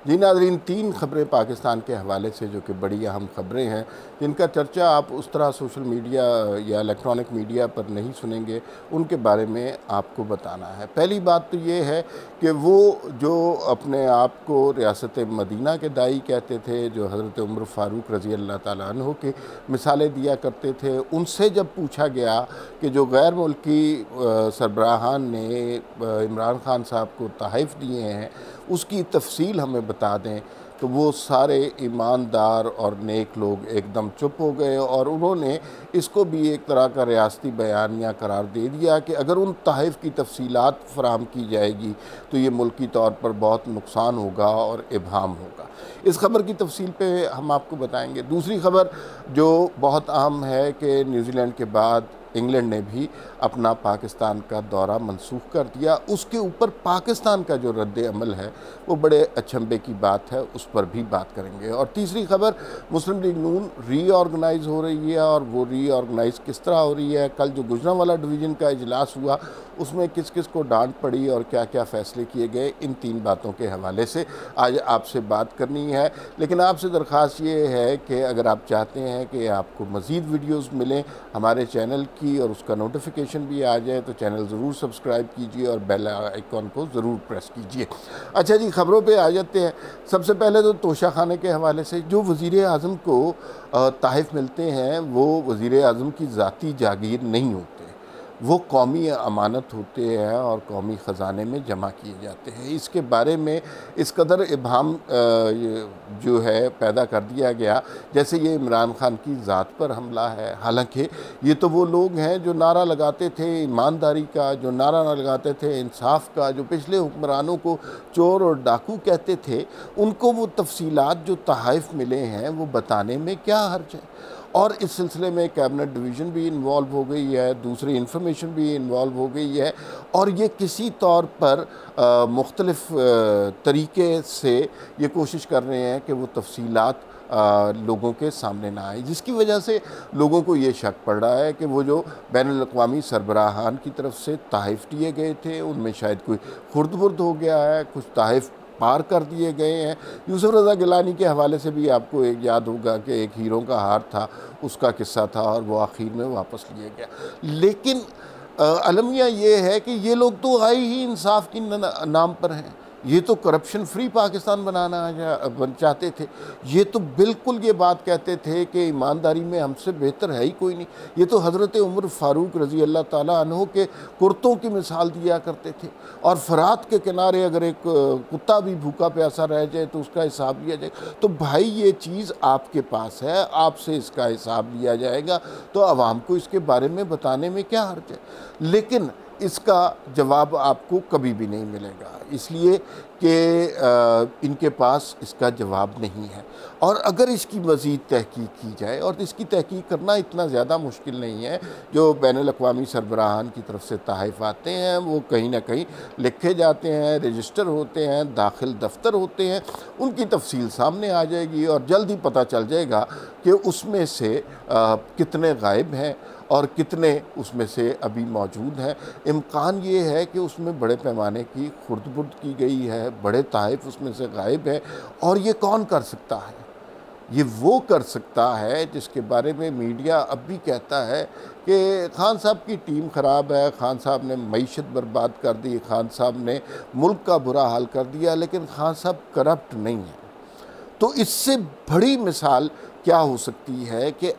जी नाज़रीन, 3 ख़बरें पाकिस्तान के हवाले से जो कि बड़ी अहम ख़बरें हैं, जिनका चर्चा आप उस तरह सोशल मीडिया या इलेक्ट्रॉनिक मीडिया पर नहीं सुनेंगे, उनके बारे में आपको बताना है। पहली बात तो ये है कि वो जो अपने आप को रियासत मदीना के दाई कहते थे, जो हज़रत उमर फ़ारूक रज़ी अल्लाह ताला अन्हु की मिसालें दिया करते थे, उनसे जब पूछा गया कि जो गैर मुल्की सरबराहान ने इमरान खान साहब को तोहफ़े दिए हैं, उसकी तफसील हमें बता दें, तो वो सारे ईमानदार और नेक लोग एकदम चुप हो गए और उन्होंने इसको भी एक तरह का रियासती बयानिया करार दे दिया कि अगर उन तोहफ़े की तफसीलात फराहम की जाएगी तो ये मुल्की तौर पर बहुत नुकसान होगा और इबहाम होगा। इस ख़बर की तफसील पे हम आपको बताएंगे। दूसरी ख़बर जो बहुत अहम है कि न्यूज़ीलैंड के बाद इंग्लैंड ने भी अपना पाकिस्तान का दौरा मनसूख कर दिया। उसके ऊपर पाकिस्तान का जो रद्द अमल है वो बड़े अचंभे की बात है, उस पर भी बात करेंगे। और तीसरी ख़बर, मुस्लिम लीग नून रीऑर्गेनाइज़ हो रही है और वो रीऑर्गेनाइज़ किस तरह हो रही है। कल जो गुजरांवाला डिवीज़न का इजलास हुआ उसमें किस किस को डांट पड़ी और क्या क्या फ़ैसले किए गए, इन 3 बातों के हवाले से आज आपसे बात करनी है। लेकिन आपसे दरख्वास्त ये है कि अगर आप चाहते हैं कि आपको मज़ीद वीडियोज़ मिलें हमारे चैनल की और उसका नोटिफिकेशन भी आ जाए, तो चैनल ज़रूर सब्सक्राइब कीजिए और बेल आइकॉन को ज़रूर प्रेस कीजिए। अच्छा जी, ख़बरों पे आ जाते हैं। सबसे पहले तो तोशा खाने के हवाले से जो वज़ीर आज़म को तोहफ़े मिलते हैं वो वज़ीर आज़म की ज़ाती जागीर नहीं होते, वो कौमी अमानत होते हैं और कौमी ख़जाने में जमा किए जाते हैं। इसके बारे में इस कदर इबहम जो है पैदा कर दिया गया जैसे ये इमरान खान की ज़ात पर हमला है। हालांकि ये तो वो लोग हैं जो नारा लगाते थे ईमानदारी का, जो नारा लगाते थे इंसाफ का, जो पिछले हुक्मरानों को चोर और डाकू कहते थे, उनको वो तफसीलात जो तोहफ़े मिले हैं वो बताने में क्या हर्ज है। और इस सिलसिले में कैबिनेट डिवीज़न भी इन्वॉल्व हो गई है, दूसरी इन्फॉर्मेशन भी इन्वॉल्व हो गई है और ये किसी तौर पर मुख्तलिफ़ तरीके से ये कोशिश कर रहे हैं कि वो तफसीलात लोगों के सामने ना आए, जिसकी वजह से लोगों को ये शक पड़ रहा है कि वो जो बैनुल अक़वामी सरबराहान की तरफ से तोहफ़े दिए गए थे उनमें शायद कोई खुर्द-बुर्द हो गया है, कुछ तोहफ़े पार कर दिए गए हैं। यूसुफ रज़ा गिलानी के हवाले से भी आपको एक याद होगा कि एक हीरो का हार था, उसका किस्सा था और वो आखिर में वापस लिए गया। लेकिन अलमिया ये है कि ये लोग तो आए ही इंसाफ की नाम पर हैं, ये तो करप्शन फ्री पाकिस्तान बनाना चाहते थे। ये तो बिल्कुल ये बात कहते थे कि ईमानदारी में हमसे बेहतर है ही कोई नहीं। ये तो हज़रत उमर फ़ारूक रज़ी अल्लाह ताला अन्हु के कुर्तों की मिसाल दिया करते थे और फ़रात के किनारे अगर एक कुत्ता भी भूखा प्यासा रह जाए तो उसका हिसाब लिया जाए। तो भाई ये चीज़ आपके पास है, आपसे इसका हिसाब लिया जाएगा, तो आवाम को इसके बारे में बताने में क्या हर्ज है। लेकिन इसका जवाब आपको कभी भी नहीं मिलेगा, इसलिए कि इनके पास इसका जवाब नहीं है। और अगर इसकी मज़ीद तहकीक की जाए, और इसकी तहकीक करना इतना ज़्यादा मुश्किल नहीं है, जो बैनुल अक़वामी सरबराहान की तरफ से तोहफ़े आते हैं वो कहीं ना कहीं लिखे जाते हैं, रजिस्टर होते हैं, दाखिल दफ्तर होते हैं, उनकी तफसील सामने आ जाएगी और जल्द ही पता चल जाएगा कि उसमें से कितने गायब हैं और कितने उसमें से अभी मौजूद हैं। इम्कान ये है कि उसमें बड़े पैमाने की खुर्द-बुर्द की गई है, बड़े तोहफ़े उसमें से गायब हैं। और ये कौन कर सकता है? ये वो कर सकता है जिसके बारे में मीडिया अब भी कहता है कि खान साहब की टीम ख़राब है, खान साहब ने मईशत बर्बाद कर दी, खान साहब ने मुल्क का बुरा हाल कर दिया, लेकिन खान साहब करप्ट नहीं है। तो इससे बड़ी मिसाल क्या हो सकती है कि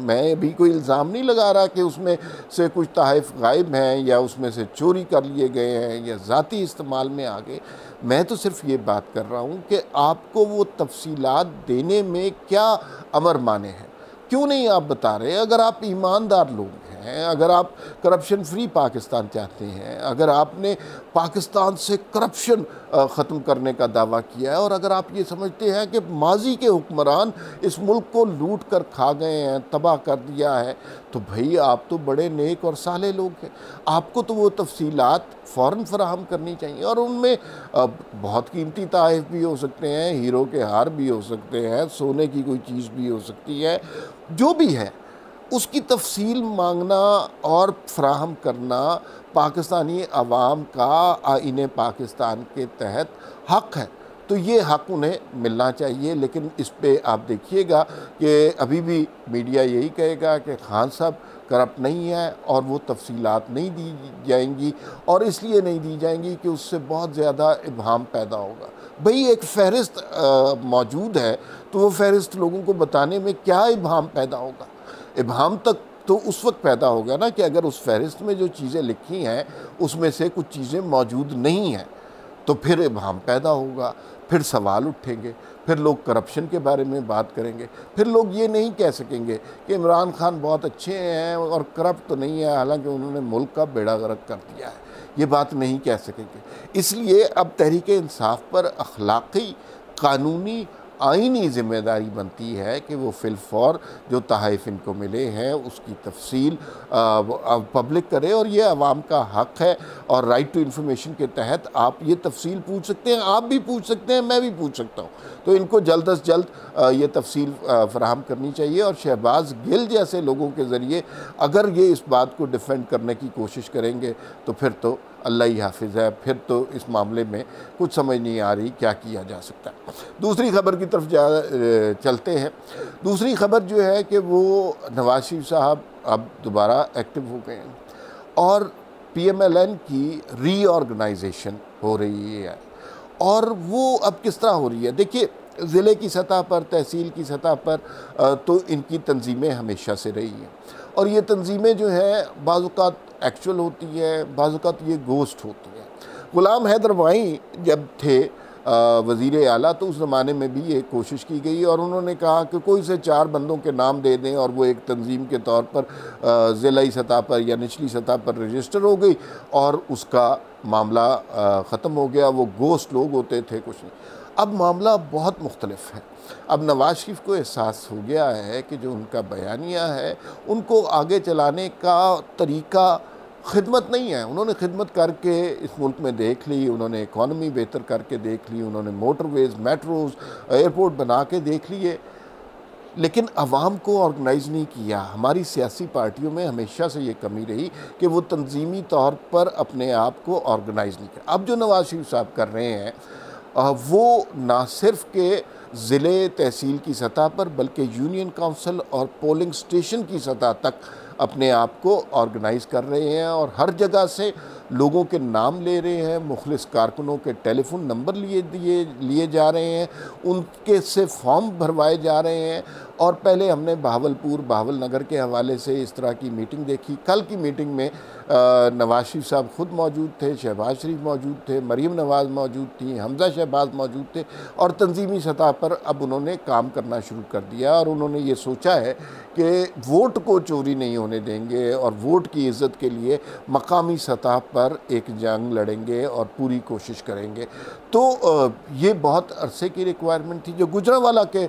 मैं भी कोई इल्ज़ाम नहीं लगा रहा कि उसमें से कुछ तोहफ़े गायब हैं या उसमें से चोरी कर लिए गए हैं या ज़ाती इस्तेमाल में आ गए। मैं तो सिर्फ ये बात कर रहा हूँ कि आपको वो तफसीलात देने में क्या अमर माने हैं, क्यों नहीं आप बता रहे? अगर आप ईमानदार लोग हैं, अगर आप करप्शन फ्री पाकिस्तान चाहते हैं, अगर आपने पाकिस्तान से करप्शन ख़त्म करने का दावा किया है और अगर आप ये समझते हैं कि माजी के हुक्मरान इस मुल्क को लूट कर खा गए हैं, तबाह कर दिया है, तो भाई आप तो बड़े नेक और साले लोग हैं। आपको तो वो तफसीलात फ़ौरन फराहम करनी चाहिए और उनमें बहुत कीमती तोहफ़े भी हो सकते हैं, हीरो के हार भी हो सकते हैं, सोने की कोई चीज़ भी हो सकती है, जो भी है उसकी तफसील मांगना और फराहम करना पाकिस्तानी अवाम का आईने पाकिस्तान के तहत हक़ है। तो ये हक़ उन्हें मिलना चाहिए। लेकिन इस पे आप देखिएगा कि अभी भी मीडिया यही कहेगा कि खान साहब करप्ट नहीं है और वो तफसीलात नहीं दी जाएंगी, और इसलिए नहीं दी जाएंगी कि उससे बहुत ज़्यादा इब्हाम पैदा होगा। भाई एक फ़हरिस्त मौजूद है, तो वो फ़हरिस्त लोगों को बताने में क्या इब्हाम पैदा होगा? इब्हाम तक तो उस वक्त पैदा होगा ना कि अगर उस फ़हरिस्त में जो चीज़ें लिखी हैं उसमें से कुछ चीज़ें मौजूद नहीं हैं, तो फिर इब्हाम पैदा होगा, फिर सवाल उठेंगे, फिर लोग करप्शन के बारे में बात करेंगे, फिर लोग ये नहीं कह सकेंगे कि इमरान खान बहुत अच्छे हैं और करप्ट तो नहीं है, हालांकि उन्होंने मुल्क का बेड़ा गर्क कर दिया है। ये बात नहीं कह सकेंगे। इसलिए अब तहरीक इंसाफ पर अखलाक़ी, कानूनी, आइनी ज़िम्मेदारी बनती है कि वो फिलफौर जो तहाइफ इनको मिले हैं उसकी तफसील पब्लिक करे, और ये आवाम का हक़ है। और राइट टू इन्फॉर्मेशन के तहत आप ये तफसील पूछ सकते हैं, आप भी पूछ सकते हैं, मैं भी पूछ सकता हूँ। तो इनको जल्द अज जल्द ये तफसील फ़राहम करनी चाहिए। और शहबाज गिल जैसे लोगों के ज़रिए अगर ये इस बात को डिफेंड करने की कोशिश करेंगे तो फिर तो अल्लाह ही हाफिज़ है, फिर तो इस मामले में कुछ समझ नहीं आ रही क्या किया जा सकता है। दूसरी ख़बर की तरफ चलते हैं। दूसरी ख़बर जो है कि वो नवाज शरीफ साहब अब दोबारा एक्टिव हो गए हैं और PMLN की रीऑर्गेनाइजेशन हो रही है। और वो अब किस तरह हो रही है? देखिए, ज़िले की सतह पर, तहसील की सतह पर तो इनकी तंजीमें हमेशा से रही हैं, और ये तंजीमें जो हैं बाज़-औक़ात एक्चुअल होती है, बाज़-औक़ात ये गोस्ट होती है। ग़ुलाम हैदर वाई जब थे वज़ीर आला, तो उस ज़माने में भी ये कोशिश की गई और उन्होंने कहा कि कोई से 4 बंदों के नाम दे दें और वो एक तंजीम के तौर पर ज़िलाई सतह पर या निचली सतह पर रजिस्टर हो गई और उसका मामला ख़त्म हो गया। वो गोस्ट लोग होते थे, कुछ नहीं। अब मामला बहुत मुख्तलिफ है। अब नवाज शरीफ को एहसास हो गया है कि जो उनका बयानिया है उनको आगे चलाने का तरीका खिदमत नहीं है। उन्होंने खिदमत करके इस मुल्क में देख ली, उन्होंने इकॉनमी बेहतर करके देख ली, उन्होंने मोटरवेज़, मेट्रोज़, एयरपोर्ट बना के देख लिए, लेकिन आवाम को ऑर्गेनाइज़ नहीं किया। हमारी सियासी पार्टियों में हमेशा से ये कमी रही कि वो तंजीमी तौर पर अपने आप को ऑर्गेनाइज़ नहीं किया। अब जो नवाज शरीफ साहब कर रहे हैं वो ना सिर्फ के ज़िले तहसील की सतह पर बल्कि यूनियन काउंसिल और पोलिंग स्टेशन की सतह तक अपने आप को ऑर्गेनाइज़ कर रहे हैं और हर जगह से लोगों के नाम ले रहे हैं, मुखलिस कारकुनों के टेलीफोन नंबर लिए जा रहे हैं, उनके से फॉर्म भरवाए जा रहे हैं। और पहले हमने बहावलपुर, बहावल नगर के हवाले से इस तरह की मीटिंग देखी। कल की मीटिंग में नवाज शरीफ साहब ख़ुद मौजूद थे, शहबाज शरीफ मौजूद थे, मरीम नवाज़ मौजूद थी, हमज़ा शहबाज मौजूद थे, और तंजीमी सतह पर अब उन्होंने काम करना शुरू कर दिया। और उन्होंने ये सोचा है कि वोट को चोरी नहीं होने देंगे और वोट की इज़्ज़त के लिए मकामी सतह पर एक जंग लड़ेंगे और पूरी कोशिश करेंगे। तो ये बहुत अरसे की रिक्वायरमेंट थी। जो गुजरांवाला के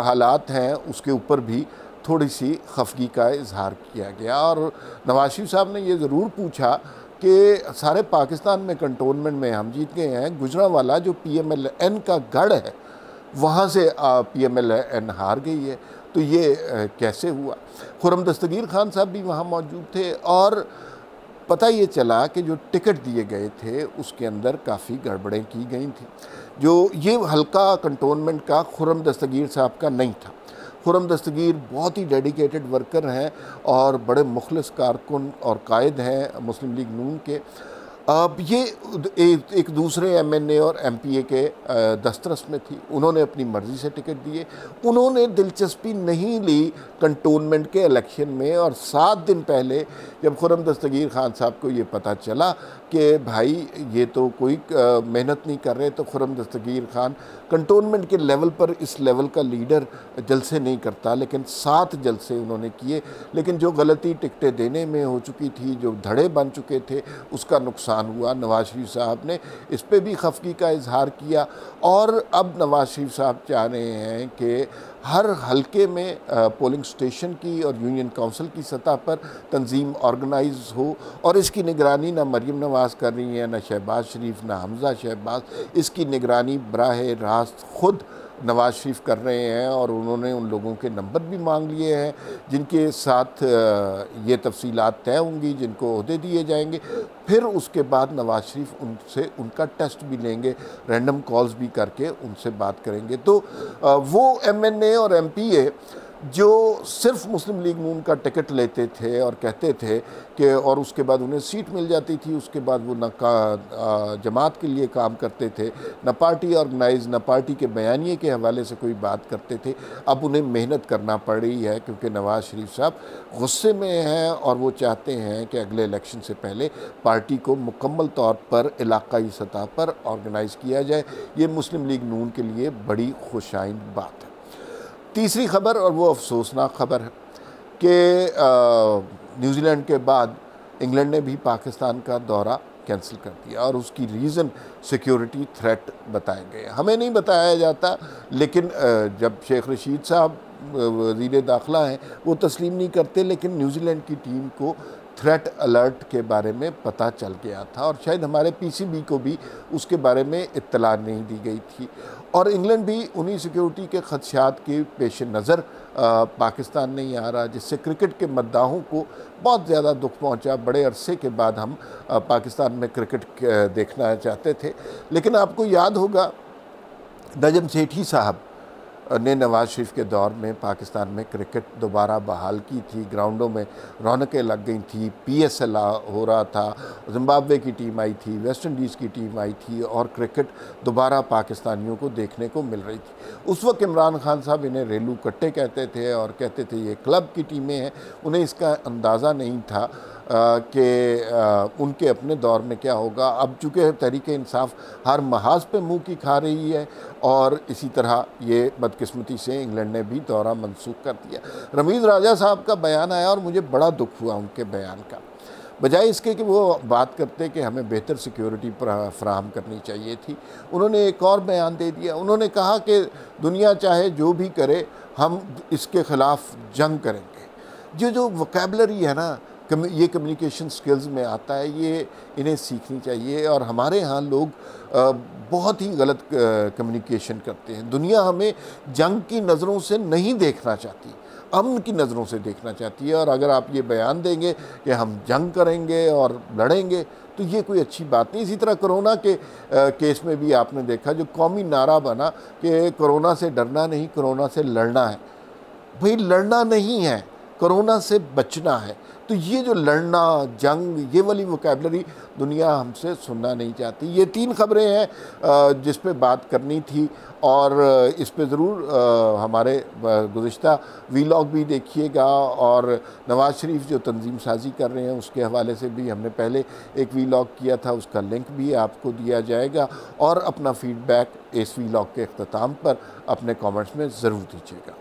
हालात हैं उसके ऊपर भी थोड़ी सी खफगी का इजहार किया गया, और नवाज शरीफ साहब ने ये ज़रूर पूछा कि सारे पाकिस्तान में कंटोनमेंट में हम जीत गए हैं, गुजरांवाला जो PMLN का गढ़ है वहाँ से PMLN हार गई है, तो ये कैसे हुआ? खुर्रम दस्तगीर खान साहब भी वहाँ मौजूद थे और पता ये चला कि जो टिकट दिए गए थे उसके अंदर काफ़ी गड़बड़ें की गई थी। जो ये हल्का कंटोनमेंट का खुर्रम दस्तगीर साहब का नहीं था। खुर्रम दस्तगीर बहुत ही डेडिकेटेड वर्कर हैं और बड़े मुखलिस कारकुन और कायद हैं मुस्लिम लीग नून के। अब ये एक दूसरे MNA और MPA के दस्तरस में थी, उन्होंने अपनी मर्ज़ी से टिकट दिए, उन्होंने दिलचस्पी नहीं ली कंटोनमेंट के इलेक्शन में। और 7 दिन पहले जब खुर्रम दस्तगीर खान साहब को ये पता चला कि भाई ये तो कोई मेहनत नहीं कर रहे, तो खुर्रम दस्तगीर खान कंटोनमेंट के लेवल पर इस लेवल का लीडर जलसे नहीं करता, लेकिन 7 जलसे उन्होंने किए। लेकिन जो गलती टिकटें देने में हो चुकी थी, जो धड़े बन चुके थे, उसका नुकसान हुआ। नवाज शरीफ साहब ने इस पे भी खफगी का इजहार किया और अब नवाज शरीफ साहब चाह रहे हैं कि हर हलके में पोलिंग स्टेशन की और यूनियन काउंसिल की सतह पर तंजीम ऑर्गेनाइज हो, और इसकी निगरानी ना मरीम नवाज़ कर रही है, ना शहबाज शरीफ, ना हमज़ा शहबाज। इसकी निगरानी बराह रास्त खुद नवाज़ शरीफ कर रहे हैं और उन्होंने उन लोगों के नंबर भी मांग लिए हैं जिनके साथ ये तफसीलात तय होंगी, जिनको ओहदे दिए जाएंगे। फिर उसके बाद नवाज़ शरीफ उनसे उनका टेस्ट भी लेंगे, रैंडम कॉल्स भी करके उनसे बात करेंगे। तो वो MNA और MPA जो सिर्फ मुस्लिम लीग नून का टिकट लेते थे और कहते थे कि और उसके बाद उन्हें सीट मिल जाती थी, उसके बाद वो न जमात के लिए काम करते थे, न पार्टी ऑर्गेनाइज, न पार्टी के बयानिए के हवाले से कोई बात करते थे। अब उन्हें मेहनत करना पड़ रही है क्योंकि नवाज़ शरीफ साहब गुस्से में हैं और वो चाहते हैं कि अगले इलेक्शन से पहले पार्टी को मुकम्मल तौर पर इलाकाई सतह पर ऑर्गेनाइज़ किया जाए। ये मुस्लिम लीग नून के लिए बड़ी खुशाइन बात है। तीसरी खबर, और वो अफसोसनाक खबर है कि न्यूजीलैंड के बाद इंग्लैंड ने भी पाकिस्तान का दौरा कैंसिल कर दिया और उसकी रीज़न सिक्योरिटी थ्रेट बताए गए। हमें नहीं बताया जाता, लेकिन जब शेख रशीद साहब वज़ीर दाखिला हैं वो तस्लीम नहीं करते, लेकिन न्यूजीलैंड की टीम को थ्रेट अलर्ट के बारे में पता चल गया था और शायद हमारे PCB को भी उसके बारे में इत्तला नहीं दी गई थी। और इंग्लैंड भी उन्हीं सिक्योरिटी के खदशात के पेश नज़र पाकिस्तान नहीं आ रहा, जिससे क्रिकेट के मद्दाहों को बहुत ज़्यादा दुख पहुंचा। बड़े अरसे के बाद हम पाकिस्तान में क्रिकेट देखना चाहते थे। लेकिन आपको याद होगा नजम सेठी साहब ने नवाज़ शरीफ के दौर में पाकिस्तान में क्रिकेट दोबारा बहाल की थी, ग्राउंडों में रौनकें लग गई थी, PSL हो रहा था, जिम्बाब्वे की टीम आई थी, वेस्ट इंडीज़ की टीम आई थी और क्रिकेट दोबारा पाकिस्तानियों को देखने को मिल रही थी। उस वक्त इमरान खान साहब इन्हें रेलू कट्टे कहते थे और कहते थे ये क्लब की टीमें हैं। उन्हें इसका अंदाज़ा नहीं था कि उनके अपने दौर में क्या होगा। अब चूँकि तहरीक इंसाफ हर महाज पे मुंह की खा रही है और इसी तरह ये बदकिस्मती से इंग्लैंड ने भी दौरा मनसूख कर दिया। रमीज़ राजा साहब का बयान आया और मुझे बड़ा दुख हुआ उनके बयान का। बजाय इसके कि वो बात करते कि हमें बेहतर सिक्योरिटी फराहम करनी चाहिए थी, उन्होंने एक और बयान दे दिया। उन्होंने कहा कि दुनिया चाहे जो भी करे, हम इसके ख़िलाफ़ जंग करेंगे। जो वोकैबुलरी है ना, ये कम्युनिकेशन स्किल्स में आता है, ये इन्हें सीखनी चाहिए। और हमारे यहाँ लोग बहुत ही गलत कम्युनिकेशन करते हैं। दुनिया हमें जंग की नज़रों से नहीं देखना चाहती, अमन की नज़रों से देखना चाहती है। और अगर आप ये बयान देंगे कि हम जंग करेंगे और लड़ेंगे, तो ये कोई अच्छी बात नहीं। इसी तरह कोरोना के केस में भी आपने देखा जो कौमी नारा बना कि कोरोना से डरना नहीं, कोरोना से लड़ना है। भाई लड़ना नहीं है, कोरोना से बचना है। तो ये जो लड़ना, जंग, ये वाली वोकैबुलरी दुनिया हमसे सुनना नहीं चाहती। ये 3 खबरें हैं जिस पे बात करनी थी और इस पे ज़रूर हमारे गुज़िश्ता वीलॉग भी देखिएगा। और नवाज़ शरीफ जो तंजीम साजी कर रहे हैं उसके हवाले से भी हमने पहले एक वीलॉग किया था, उसका लिंक भी आपको दिया जाएगा। और अपना फ़ीडबैक इस वीलॉग के अख्ताम पर अपने कमेंट्स में ज़रूर दीजिएगा।